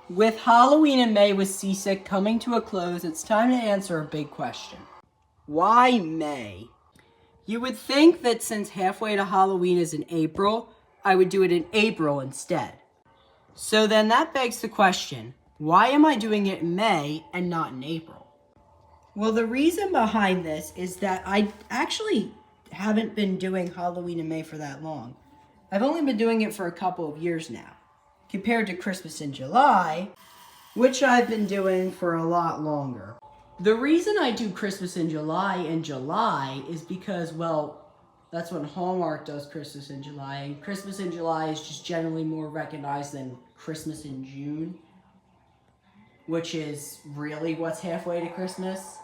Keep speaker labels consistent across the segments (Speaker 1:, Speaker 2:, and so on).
Speaker 1: With Halloween in May with Seasick coming to a close, it's time to answer a big question. Why May? You would think that since halfway to Halloween is in April, I would do it in April instead. So then that begs the question, why am I doing it in May and not in April? Well, the reason behind this is that I actually haven't been doing Halloween in May for that long. I've only been doing it for a couple of years now, compared to Christmas in July, which I've been doing for a lot longer. The reason I do Christmas in July is because, well, that's when Hallmark does Christmas in July, and Christmas in July is just generally more recognized than Christmas in June, which is really what's halfway to Christmas.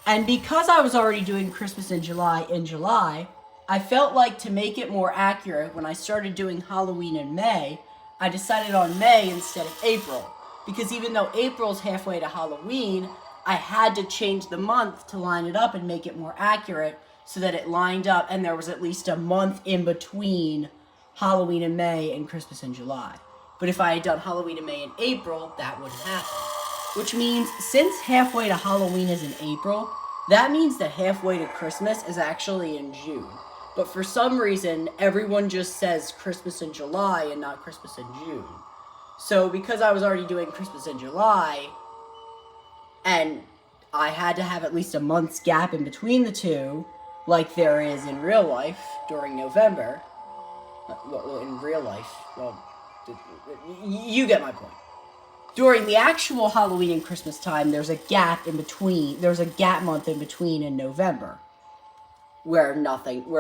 Speaker 1: And because I was already doing Christmas in July, I felt like to make it more accurate, when I started doing Halloween in May, I decided on May instead of April. Because even though April's halfway to Halloween, I had to change the month to line it up and make it more accurate so that it lined up and there was at least a month in between Halloween in May and Christmas in July. But if I had done Halloween in May and April, that wouldn't happen. Which means since halfway to Halloween is in April, that means that halfway to Christmas is actually in June. But for some reason, everyone just says Christmas in July and not Christmas in June. So because I was already doing Christmas in July, and I had to have at least a month's gap in between the two, like there is in real life during November. Well, in real life, well, you get my point. During the actual Halloween and Christmas time, there's a gap in between. There's a gap month in between in November, where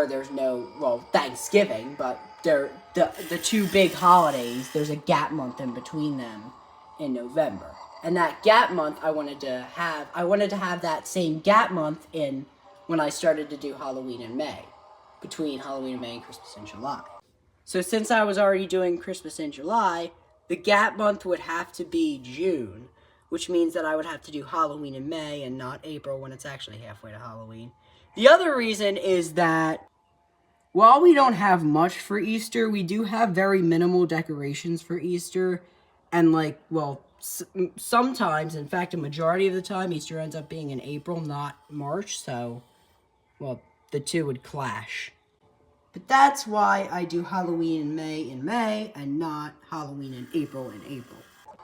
Speaker 1: there's no, well, Thanksgiving, but the two big holidays, there's a gap month in between them in November. And that gap month I wanted to have that same gap month in when I started to do Halloween in May, between Halloween in May and Christmas in July. So since I was already doing Christmas in July, the gap month would have to be June, which means that I would have to do Halloween in May and not April when it's actually halfway to Halloween. The other reason is that while we don't have much for Easter, we do have very minimal decorations for Easter. And sometimes, in fact, a majority of the time, Easter ends up being in April, not March. So, well, the two would clash. But that's why I do Halloween in May and not Halloween in April.